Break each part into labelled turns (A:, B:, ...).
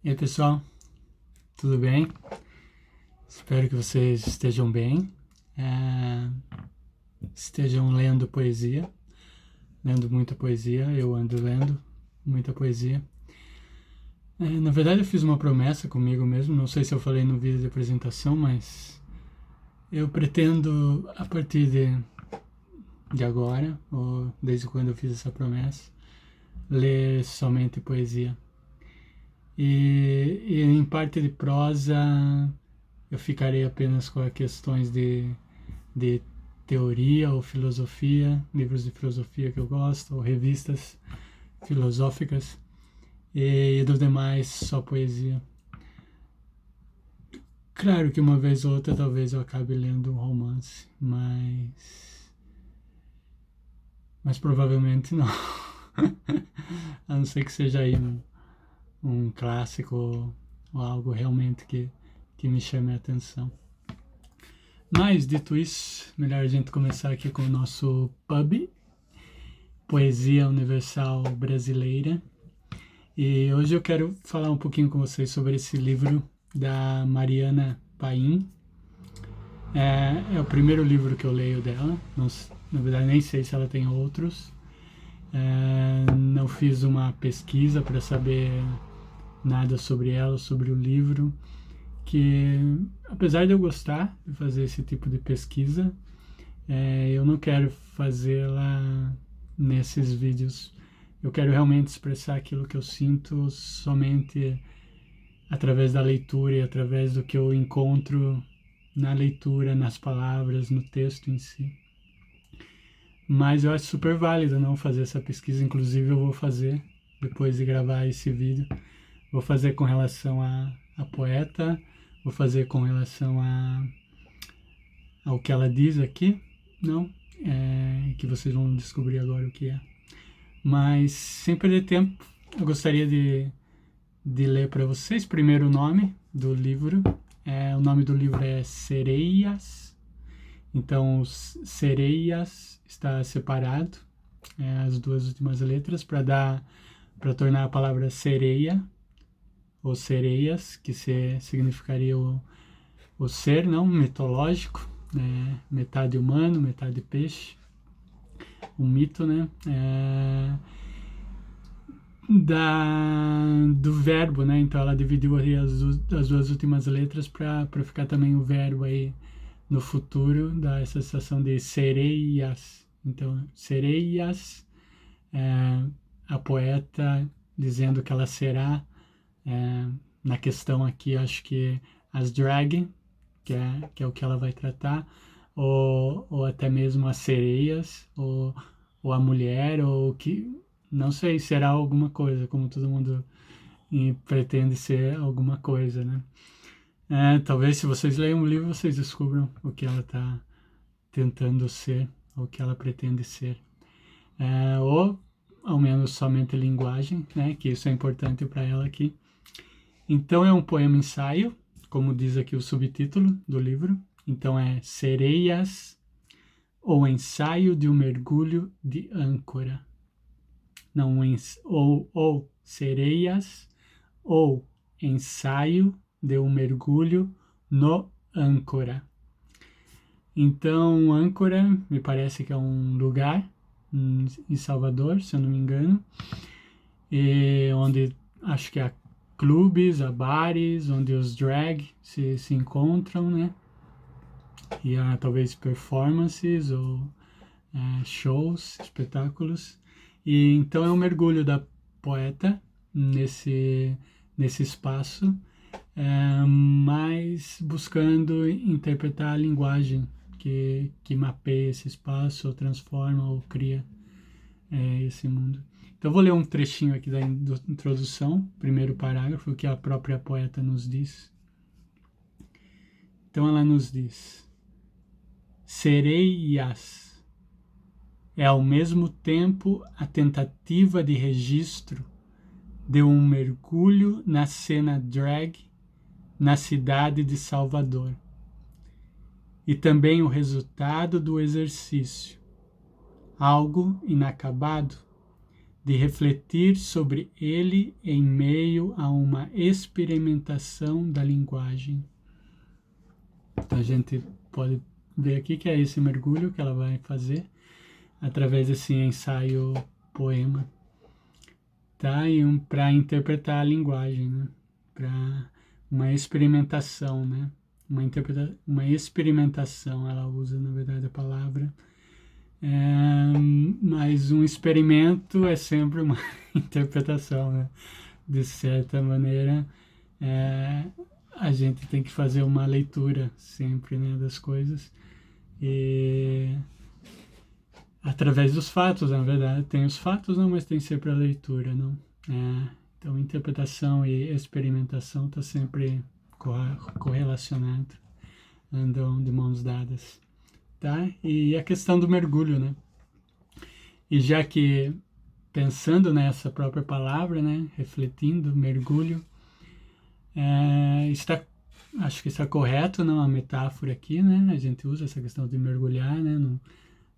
A: E aí, pessoal, tudo bem? Espero que vocês estejam bem, estejam lendo poesia, lendo muita poesia. Eu ando lendo muita poesia. Na verdade, eu fiz uma promessa comigo mesmo, não sei se eu falei no vídeo de apresentação, mas eu pretendo, a partir de agora, ou desde quando eu fiz essa promessa, ler somente poesia. E em parte de prosa, eu ficarei apenas com as questões de teoria ou filosofia, livros de filosofia que eu gosto, ou revistas filosóficas, e do demais só poesia. Claro que uma vez ou outra talvez eu acabe lendo um romance, mas provavelmente não. A não ser que seja aí um clássico ou algo realmente que me chame a atenção. Mas, dito isso, melhor a gente começar aqui com o nosso pub, Poesia Universal Brasileira. E hoje eu quero falar um pouquinho com vocês sobre esse livro da Mariana Paim. É o primeiro livro que eu leio dela, na verdade nem sei se ela tem outros. Não fiz uma pesquisa para saber nada sobre ela, sobre o livro, que apesar de eu gostar de fazer esse tipo de pesquisa, eu não quero fazê-la nesses vídeos. Eu quero realmente expressar aquilo que eu sinto somente através da leitura e através do que eu encontro na leitura, nas palavras, no texto em si. Mas eu acho super válido não fazer essa pesquisa, inclusive eu vou fazer depois de gravar esse vídeo. Vou fazer com relação a poeta, vou fazer com relação ao que ela diz aqui, não? Que vocês vão descobrir agora o que é. Mas, sem perder tempo, eu gostaria de ler para vocês primeiro o nome do livro. O nome do livro é Sereias. Então, Sereias está separado, as duas últimas letras, para tornar a palavra sereia, ou sereias, que significaria o ser, não, mitológico, metade humano, metade peixe, um mito, né? Do verbo, né? Então ela dividiu aí as duas últimas letras para ficar também o verbo aí no futuro, dá essa sensação de sereias. Então, sereias, a poeta dizendo que ela será, na questão aqui, acho que as drag, que é o que ela vai tratar, ou até mesmo as sereias, ou a mulher, ou que, não sei, será alguma coisa, como todo mundo pretende ser alguma coisa, né? Talvez se vocês leiam o livro, vocês descubram o que ela está tentando ser, o que ela pretende ser. Ou, ao menos, somente linguagem, né? Que isso é importante para ela aqui. Então, é um poema-ensaio, como diz aqui o subtítulo do livro. Então, é Sereias, ou Ensaio de um Mergulho de Âncora. Não, ou Sereias, ou Ensaio de um Mergulho no Âncora. Então, Âncora me parece que é um lugar em Salvador, se eu não me engano, onde acho que há clubes, há bares, onde os drag se encontram, né? E há talvez performances ou shows, espetáculos. E então é um mergulho da poeta nesse espaço, mas buscando interpretar a linguagem que mapeia esse espaço, ou transforma, ou cria esse mundo. Então, vou ler um trechinho aqui da introdução, primeiro parágrafo, que a própria poeta nos diz. Então, ela nos diz: Sereias é ao mesmo tempo a tentativa de registro de um mergulho na cena drag na cidade de Salvador, e também o resultado do exercício, algo inacabado, de refletir sobre ele em meio a uma experimentação da linguagem. Então a gente pode ver aqui que é esse mergulho que ela vai fazer através desse ensaio poema, tá? E para interpretar a linguagem, né? Para uma experimentação, né? Uma experimentação, ela usa na verdade a palavra. Mas um experimento é sempre uma interpretação, né? De certa maneira, a gente tem que fazer uma leitura sempre, né, das coisas, e através dos fatos, na verdade, tem os fatos, não, mas tem sempre a leitura, não? Então, interpretação e experimentação está sempre correlacionado, andam de mãos dadas, tá? E a questão do mergulho, né? E já que, pensando nessa própria palavra, né, refletindo, mergulho, acho que está correto, não, a metáfora aqui, né? A gente usa essa questão de mergulhar, né?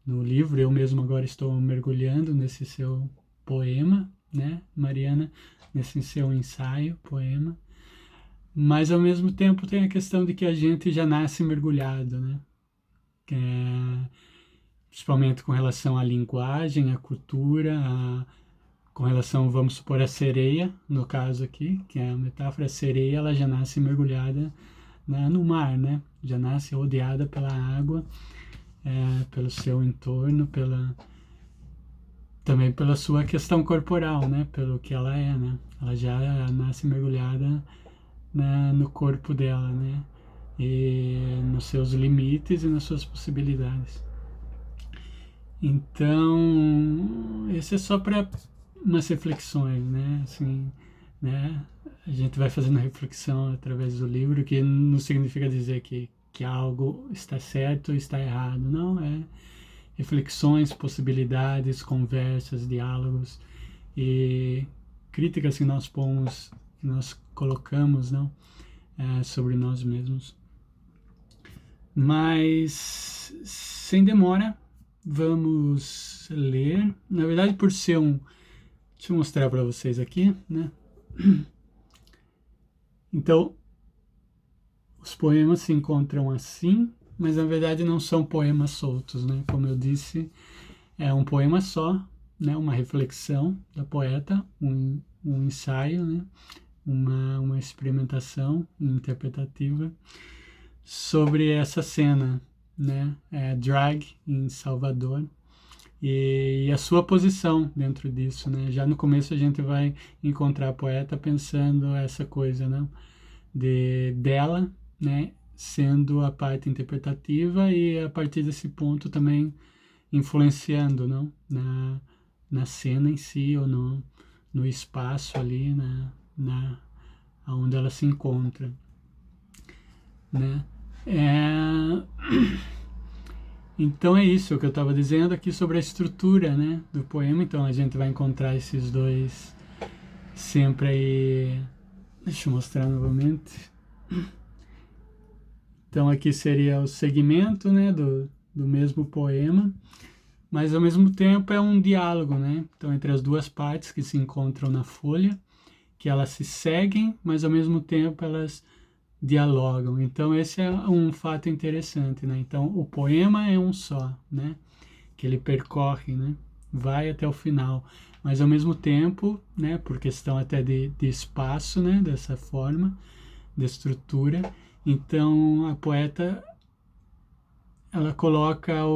A: No livro, eu mesmo agora estou mergulhando nesse seu poema, né, Mariana? Nesse seu ensaio, poema. Mas, ao mesmo tempo, tem a questão de que a gente já nasce mergulhado, né? Principalmente com relação à linguagem, à cultura, com relação, vamos supor, à sereia, no caso aqui, que é a metáfora, a sereia, ela já nasce mergulhada, né, no mar, né? Já nasce rodeada pela água, pelo seu entorno, também pela sua questão corporal, né? Pelo que ela é, né? Ela já nasce mergulhada, né, no corpo dela, né? E nos seus limites e nas suas possibilidades. Então, esse é só para umas reflexões, né? Assim, né? A gente vai fazendo reflexão através do livro, que não significa dizer que algo está certo ou está errado, não, reflexões, possibilidades, conversas, diálogos e críticas que nós pomos, que nós colocamos, não, sobre nós mesmos. Mas, sem demora, vamos ler. Na verdade, por ser deixa eu mostrar para vocês aqui, né? Então, os poemas se encontram assim, mas na verdade não são poemas soltos, né? Como eu disse, é um poema só, né? Uma reflexão da poeta, um ensaio, né? Uma experimentação interpretativa sobre essa cena, né? Drag em Salvador e a sua posição dentro disso, né? Já no começo a gente vai encontrar a poeta pensando essa coisa, né? Dela, né? Sendo a parte interpretativa e a partir desse ponto também influenciando, não? Na cena em si ou no espaço ali, onde ela se encontra, né? Então é isso que eu estava dizendo aqui sobre a estrutura, né, do poema. Então a gente vai encontrar esses dois sempre aí. Deixa eu mostrar novamente. Então aqui seria o segmento, né, do mesmo poema, mas ao mesmo tempo é um diálogo, né? Então entre as duas partes que se encontram na folha, que elas se seguem, mas ao mesmo tempo elas dialogam. Então esse é um fato interessante, né? Então o poema é um só, né? Que ele percorre, né? Vai até o final, mas ao mesmo tempo, né? Por questão até de espaço, né? Dessa forma, de estrutura. Então a poeta, ela coloca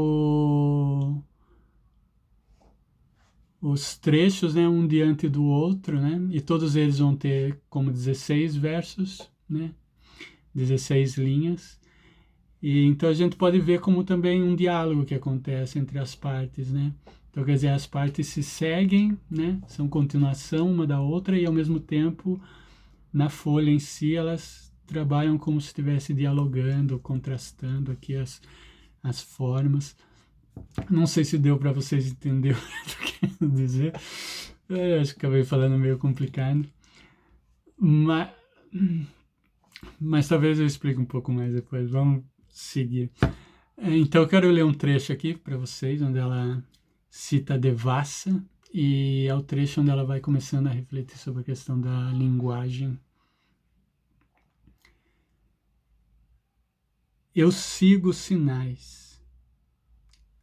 A: os trechos, né? Um diante do outro, né? E todos eles vão ter como 16 versos, né? 16 linhas, e então a gente pode ver como também um diálogo que acontece entre as partes, né? Então, quer dizer, as partes se seguem, né? São continuação uma da outra e ao mesmo tempo, na folha em si, elas trabalham como se estivesse dialogando, contrastando aqui as formas. Não sei se deu para vocês entenderem o que eu quero dizer. Eu acho que acabei falando meio complicado. Mas talvez eu explique um pouco mais depois. Vamos seguir. Então eu quero ler um trecho aqui para vocês, onde ela cita Devassa e é o trecho onde ela vai começando a refletir sobre a questão da linguagem. Eu sigo sinais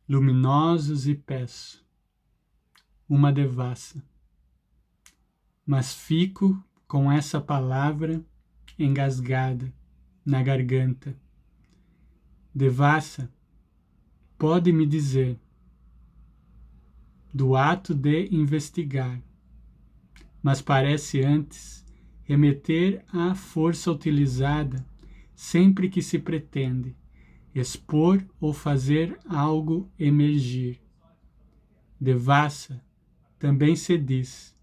A: luminosos e peço uma devassa, mas fico com essa palavra engasgada na garganta. Devassa, pode me dizer do ato de investigar, mas parece antes remeter à força utilizada sempre que se pretende expor ou fazer algo emergir. Devassa também se diz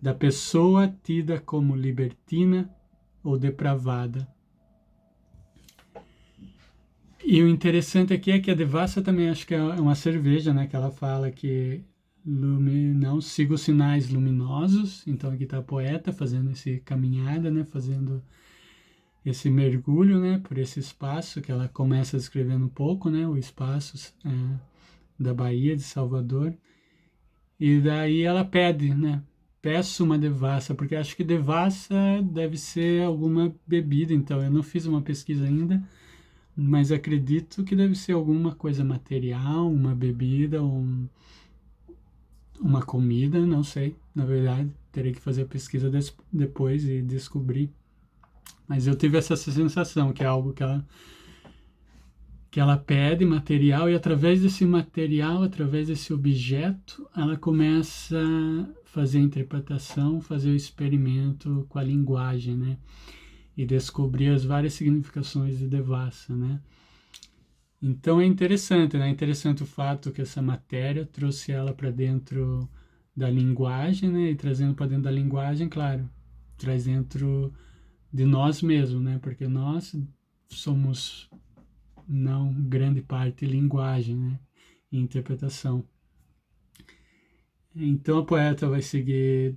A: da pessoa tida como libertina ou depravada. E o interessante aqui é que a devassa também acho que é uma cerveja, né? Que ela fala que não siga os sinais luminosos. Então aqui está a poeta fazendo esse caminhada, né? Fazendo esse mergulho, né? Por esse espaço que ela começa descrevendo um pouco, né? O espaço da Bahia de Salvador. E daí ela pede, né? Peço uma devassa, porque acho que devassa deve ser alguma bebida. Então eu não fiz uma pesquisa ainda, mas acredito que deve ser alguma coisa material, uma bebida, uma comida, não sei. Na verdade, terei que fazer a pesquisa depois e descobrir. Mas eu tive essa sensação que é algo que ela pede material e através desse material, através desse objeto, ela começa a fazer a interpretação, fazer o experimento com a linguagem, né? E descobrir as várias significações de devassa, né? Então é interessante, né? É interessante o fato que essa matéria trouxe ela para dentro da linguagem, né? E trazendo para dentro da linguagem, claro, traz dentro de nós mesmos, né? Porque nós somos, não grande parte, linguagem, né? E interpretação. Então a poeta vai seguir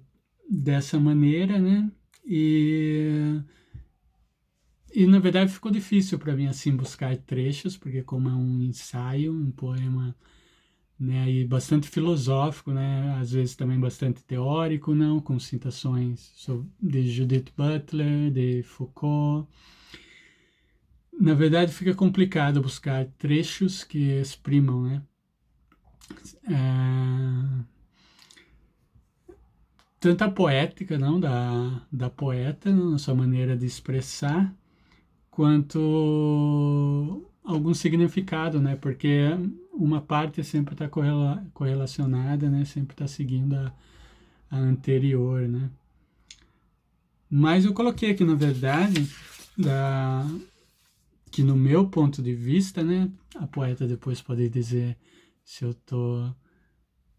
A: dessa maneira, né? E na verdade ficou difícil para mim assim buscar trechos, porque como é um ensaio, um poema, né, e bastante filosófico, né, às vezes também bastante teórico, não, com citações de Judith Butler, de Foucault. Na verdade fica complicado buscar trechos que exprimam, né, tanto a poética, não, da poeta, não, na sua maneira de expressar, quanto algum significado, né? Porque uma parte sempre está correlacionada, né? Sempre está seguindo a anterior, né? Mas eu coloquei aqui, na verdade, que no meu ponto de vista, né? A poeta depois pode dizer se eu tô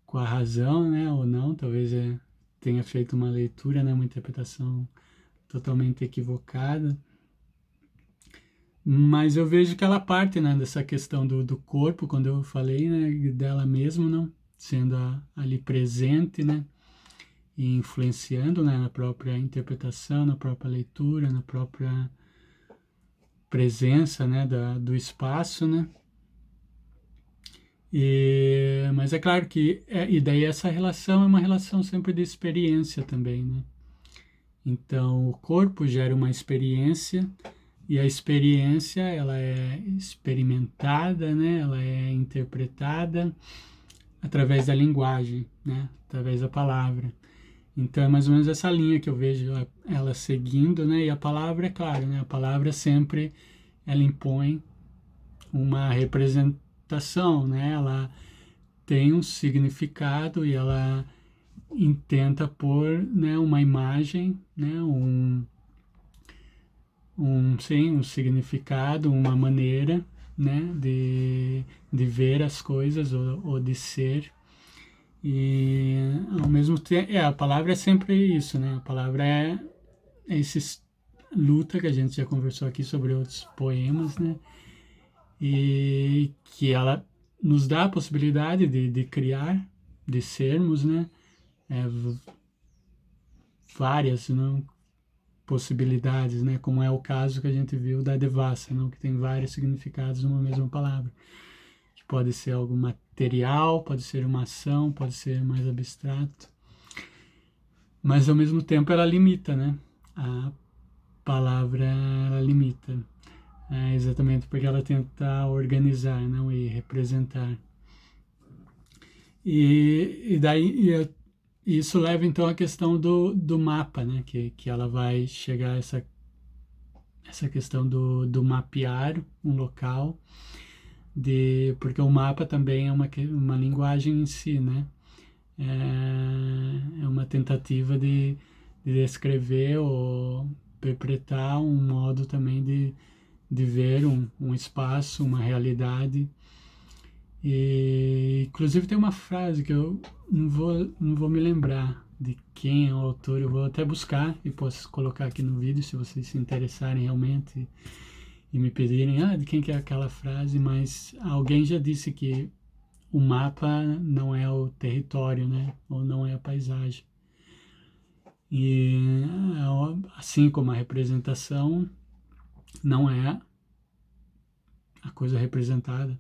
A: com a razão, né? Ou não, talvez tenha feito uma leitura, né? Uma interpretação totalmente equivocada. Mas eu vejo que ela parte, né, dessa questão do corpo, quando eu falei, né, dela mesma, não, sendo ali presente, né, e influenciando, né, na própria interpretação, na própria leitura, na própria presença, né, do espaço, né. Mas é claro que, e daí essa relação é uma relação sempre de experiência também, né. Então, o corpo gera uma experiência. E a experiência, ela é experimentada, né? Ela é interpretada através da linguagem, né? Através da palavra. Então é mais ou menos essa linha que eu vejo ela seguindo, né? E a palavra, é claro, né? A palavra sempre, ela impõe uma representação, né? Ela tem um significado e ela tenta pôr, né, uma imagem, né? Sim, um significado, uma maneira, né, de ver as coisas ou de ser. E ao mesmo tempo, a palavra é sempre isso, né? A palavra é esse luta que a gente já conversou aqui sobre outros poemas, né? E que ela nos dá a possibilidade de criar, de sermos, né? Várias, não? Possibilidades, né? Como é o caso que a gente viu da devassa, não? Que tem vários significados numa mesma palavra. pode ser algo material, pode ser uma ação, pode ser mais abstrato. Mas ao mesmo tempo ela limita, né? A palavra ela limita. Exatamente porque ela tenta organizar, não, e representar. E daí isso leva então à questão do mapa, né? Que ela vai chegar a essa questão do mapear um local, porque o mapa também é uma linguagem em si, né? É uma tentativa de descrever ou interpretar um modo também de ver um espaço, uma realidade. E inclusive tem uma frase que eu não vou me lembrar de quem é o autor, eu vou até buscar e posso colocar aqui no vídeo se vocês se interessarem realmente e me pedirem, de quem que é aquela frase, mas alguém já disse que o mapa não é o território, né? Ou não é a paisagem. E assim como a representação não é a coisa representada,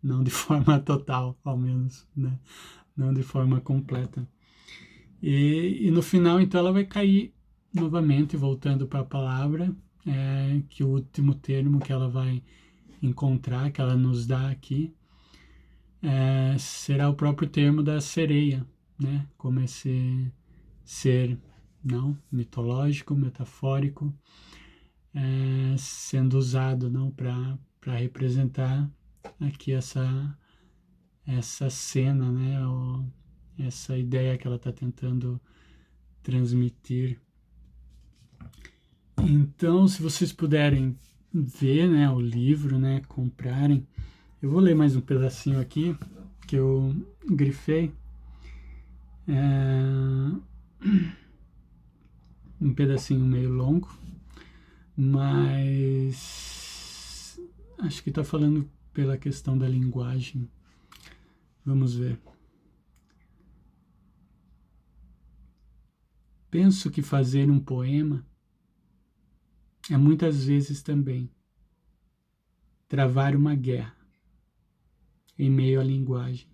A: não de forma total, ao menos, né? Não de forma completa. E no final, então, ela vai cair novamente, voltando para a palavra, que o último termo que ela vai encontrar, que ela nos dá aqui, será o próprio termo da sereia, né? Como esse ser, não, mitológico, metafórico, sendo usado, não, para representar aqui essa cena, né? Ou essa ideia que ela está tentando transmitir. Então, se vocês puderem ver, né, o livro, né, comprarem, eu vou ler mais um pedacinho aqui que eu grifei. Um pedacinho meio longo, mas acho que está falando pela questão da linguagem. Vamos ver. Penso que fazer um poema é muitas vezes também travar uma guerra em meio à linguagem.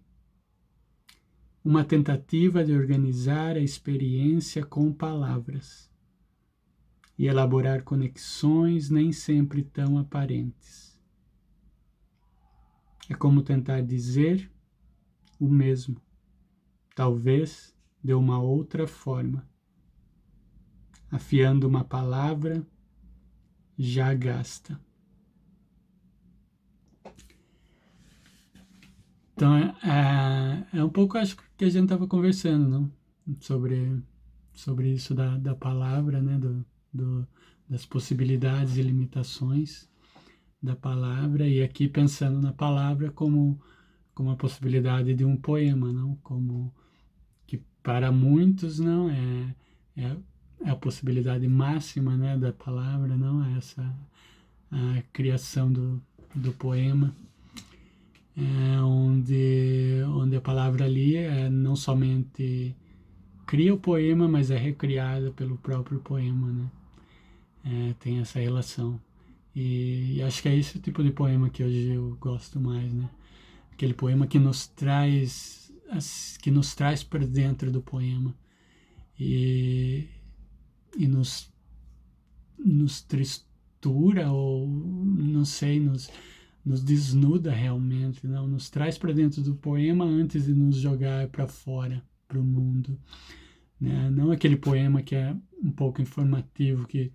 A: Uma tentativa de organizar a experiência com palavras e elaborar conexões nem sempre tão aparentes. É como tentar dizer o mesmo, talvez de uma outra forma, afiando uma palavra já gasta. Então, é um pouco, acho que a gente estava conversando, não? Sobre isso da palavra, né? Das possibilidades e limitações da palavra, e aqui pensando na palavra como a possibilidade de um poema, não? Como que para muitos, não, é a possibilidade máxima, né, da palavra, não? A criação do poema. Onde a palavra ali não somente cria o poema, mas é recriada pelo próprio poema, né? Tem essa relação. E acho que é esse tipo de poema que hoje eu gosto mais, né? Aquele poema que nos traz para dentro do poema e nos tristura ou não sei, nos desnuda realmente, não nos traz para dentro do poema antes de nos jogar para fora, para o mundo, né? Não aquele poema que é um pouco informativo, que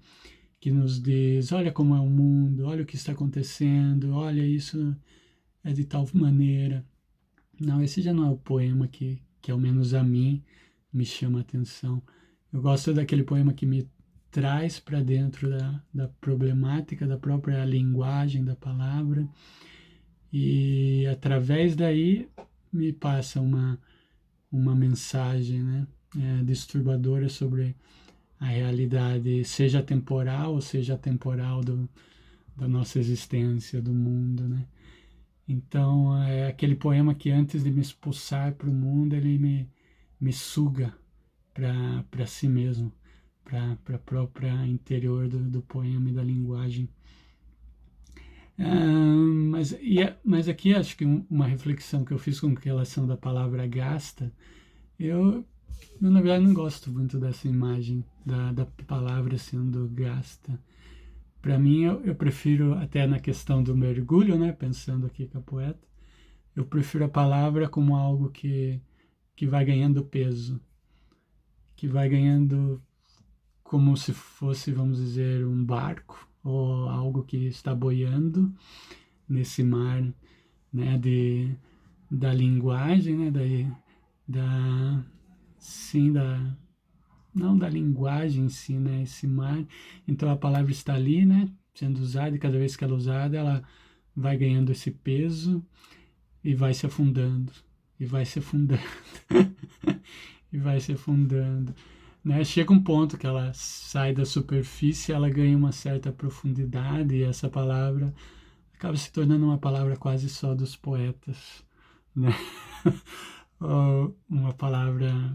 A: nos diz, olha como é o mundo, olha o que está acontecendo, olha isso é de tal maneira. Não, esse já não é o poema que ao menos a mim me chama a atenção. Eu gosto daquele poema que me traz para dentro da problemática da própria linguagem da palavra e através daí me passa uma mensagem, né, disturbadora sobre a realidade, seja temporal ou seja atemporal da nossa existência, do mundo, né. Então é aquele poema que antes de me expulsar para o mundo, ele me suga para si mesmo, para a própria interior do poema e da linguagem. Mas aqui acho que uma reflexão que eu fiz com relação da palavra gasta, eu, na verdade não gosto muito dessa imagem da palavra sendo gasta. Para mim, eu prefiro, até na questão do mergulho, né, pensando aqui com a poeta, eu prefiro a palavra como algo que vai ganhando peso, que vai ganhando como se fosse, vamos dizer, um barco ou algo que está boiando nesse mar, né, da linguagem, né, da, sim, não da linguagem em si, né, esse mar. Então a palavra está ali, né, sendo usada, e cada vez que ela é usada, ela vai ganhando esse peso e vai se afundando, e vai se afundando, e vai se afundando. Né? Chega um ponto que ela sai da superfície, ela ganha uma certa profundidade, e essa palavra acaba se tornando uma palavra quase só dos poetas, né? Ou uma palavra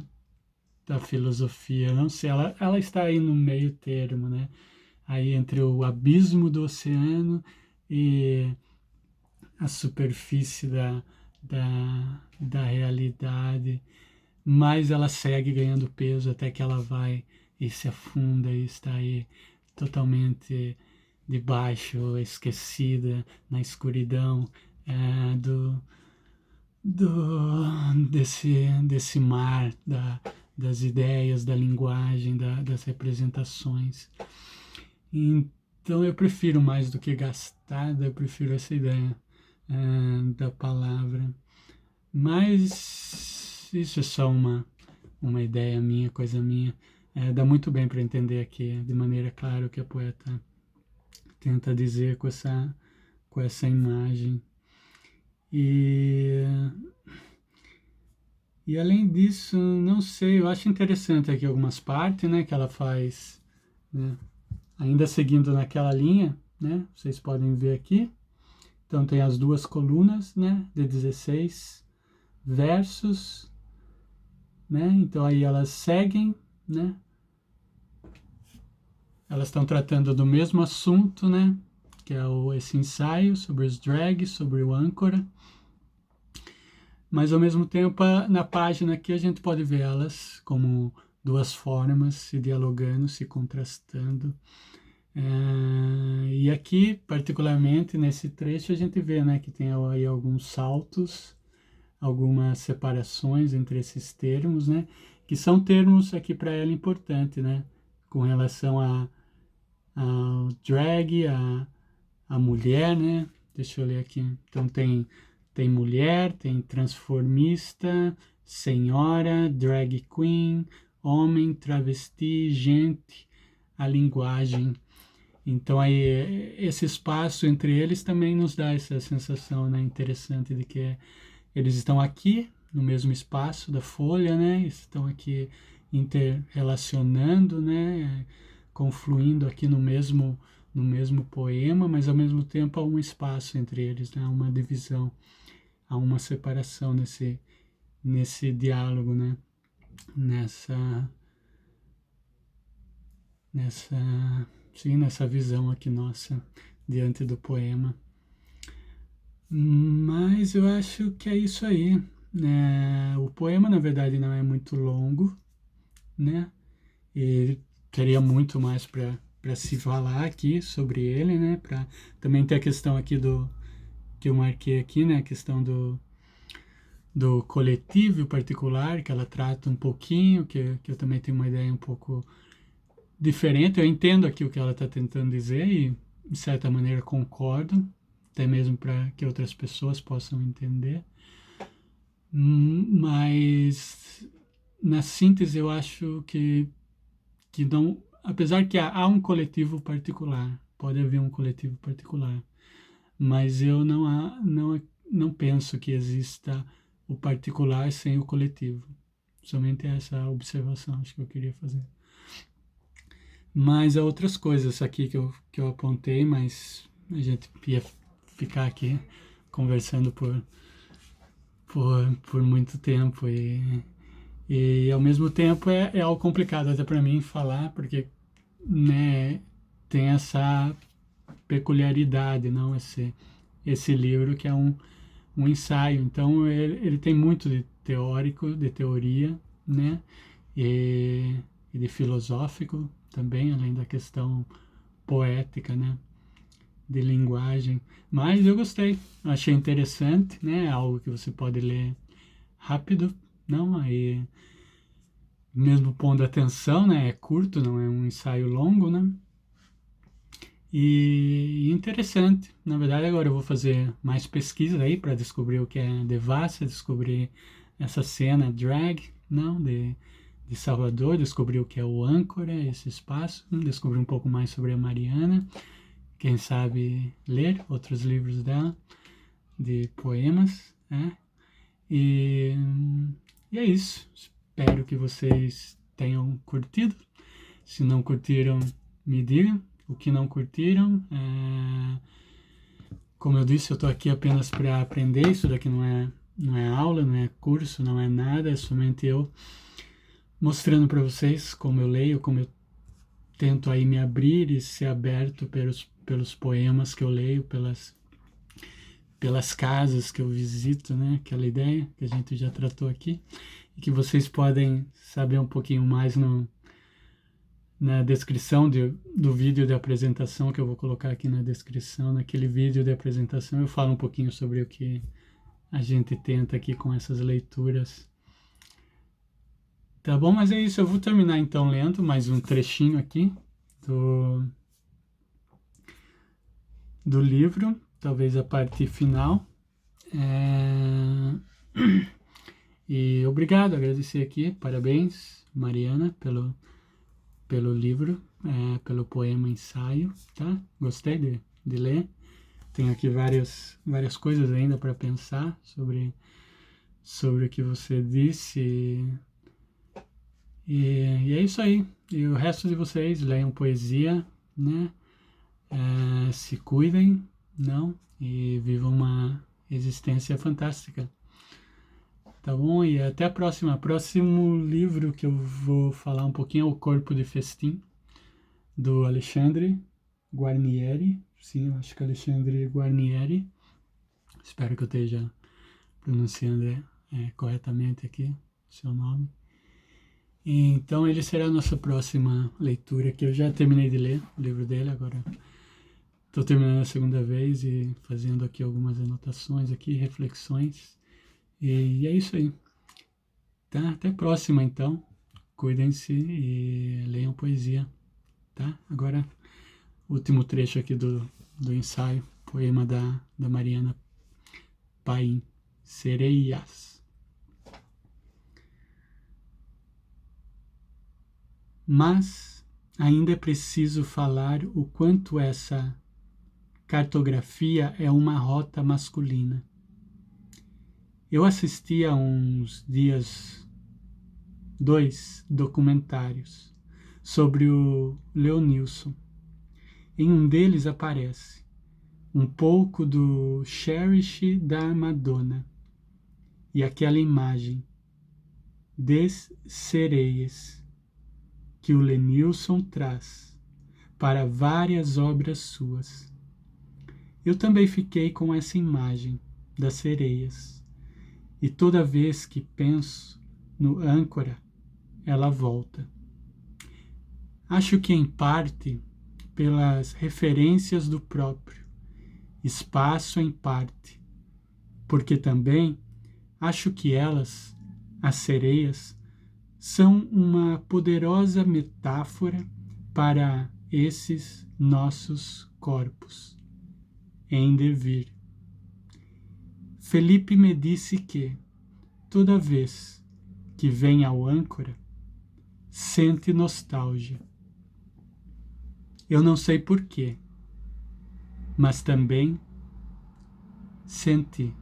A: da filosofia, não sei, ela está aí no meio termo, né? Aí entre o abismo do oceano e a superfície da realidade, mas ela segue ganhando peso até que ela vai e se afunda e está aí totalmente debaixo, esquecida, na escuridão desse mar das ideias, da linguagem, das representações. Então eu prefiro mais do que gastada, eu prefiro essa ideia da palavra. Mas isso é só uma ideia minha, coisa minha. Dá muito bem para entender aqui de maneira clara o que a poeta tenta dizer com essa imagem. E além disso, não sei, eu acho interessante aqui algumas partes, né, que ela faz, né, ainda seguindo naquela linha, né, vocês podem ver aqui. Então tem as duas colunas, né, de 16 versos, né, então aí elas seguem, né, elas estão tratando do mesmo assunto, né, que é esse ensaio sobre os drags, sobre o âncora. Mas ao mesmo tempo, na página aqui a gente pode ver elas como duas formas se dialogando, se contrastando. E aqui, particularmente nesse trecho, a gente vê, né, que tem aí alguns saltos, algumas separações entre esses termos, né, que são termos aqui para ela importantes, né, com relação ao drag, a mulher, né, deixa eu ler aqui. Então tem mulher, tem transformista, senhora, drag queen, homem, travesti, gente, a linguagem. Então aí esse espaço entre eles também nos dá essa sensação, né, interessante de que eles estão aqui no mesmo espaço da folha, né, estão aqui interrelacionando, né, confluindo aqui no mesmo poema, mas ao mesmo tempo há um espaço entre eles, né, uma divisão, há uma separação nesse diálogo, né, nessa visão aqui nossa diante do poema. Mas eu acho que é isso aí, né? O poema na verdade não é muito longo, né? E teria muito mais para se falar aqui sobre ele, né? Também tem a questão aqui que eu marquei aqui, né? A questão do coletivo e particular, que ela trata um pouquinho, que eu também tenho uma ideia um pouco diferente. Eu entendo aqui o que ela está tentando dizer e, de certa maneira, concordo, até mesmo para que outras pessoas possam entender. Mas, na síntese, eu acho que não, apesar que há um coletivo particular, pode haver um coletivo particular, mas eu não penso que exista o particular sem o coletivo. Somente essa observação acho que eu queria fazer. Mas há outras coisas aqui que eu apontei, mas a gente ia ficar aqui conversando por muito tempo e ao mesmo tempo é algo complicado até para mim falar, porque, né, tem essa peculiaridade, não esse livro que é um ensaio. Então ele tem muito de teórico, de teoria, né? E de filosófico também, além da questão poética, né? De linguagem. Mas eu gostei, achei interessante, né? Algo que você pode ler rápido, não? Aí mesmo pondo atenção, né? É curto, não é um ensaio longo, né? E interessante. Na verdade, agora eu vou fazer mais pesquisa aí para descobrir o que é Devassa, descobrir essa cena drag, não? De Salvador, descobrir o que é o âncora, esse espaço, descobrir um pouco mais sobre a Mariana, quem sabe ler outros livros dela, de poemas, né? E é isso. Espero que vocês tenham curtido. Se não curtiram, me digam. O que não curtiram, como eu disse, eu estou aqui apenas para aprender. Isso daqui não é aula, não é curso, não é nada. É somente eu mostrando para vocês como eu leio, como eu tento aí me abrir e ser aberto pelos poemas que eu leio, pelas casas que eu visito, né? Aquela ideia que a gente já tratou aqui. E que vocês podem saber um pouquinho mais na descrição do vídeo de apresentação, que eu vou colocar aqui na descrição. Naquele vídeo de apresentação eu falo um pouquinho sobre o que a gente tenta aqui com essas leituras. Tá bom? Mas é isso, eu vou terminar então lendo mais um trechinho aqui do livro, talvez a parte final. E obrigado, agradecer aqui, parabéns, Mariana, pelo livro, pelo poema ensaio, tá? Gostei de ler. Tenho aqui várias coisas ainda para pensar sobre o que você disse. E é isso aí. E o resto de vocês leiam poesia, né? Se cuidem, não? E vivam uma existência fantástica. Tá bom? E até a próxima. Próximo livro que eu vou falar um pouquinho é O Corpo de Festim, do Alexandre Guarnieri. Sim, eu acho que é Alexandre Guarnieri. Espero que eu esteja pronunciando corretamente aqui o seu nome. Então ele será a nossa próxima leitura, que eu já terminei de ler o livro dele, agora estou terminando a segunda vez e fazendo aqui algumas anotações aqui, reflexões. E é isso aí. Tá? Até a próxima, então. Cuidem-se e leiam poesia. Tá? Agora, último trecho aqui do ensaio, poema da Mariana Paim, Sereias. Mas ainda é preciso falar o quanto essa cartografia é uma rota masculina. Eu assisti há uns dias 2 documentários sobre o Leonilson. Em um deles aparece um pouco do Cherish da Madonna e aquela imagem des sereias que o Lenilson traz para várias obras suas. Eu também fiquei com essa imagem das sereias, e toda vez que penso no âncora, ela volta. Acho que em parte pelas referências do próprio, espaço em parte, porque também acho que elas, as sereias, são uma poderosa metáfora para esses nossos corpos em devir. Felipe me disse que, toda vez que vem ao âncora, sente nostalgia. Eu não sei porquê, mas também senti.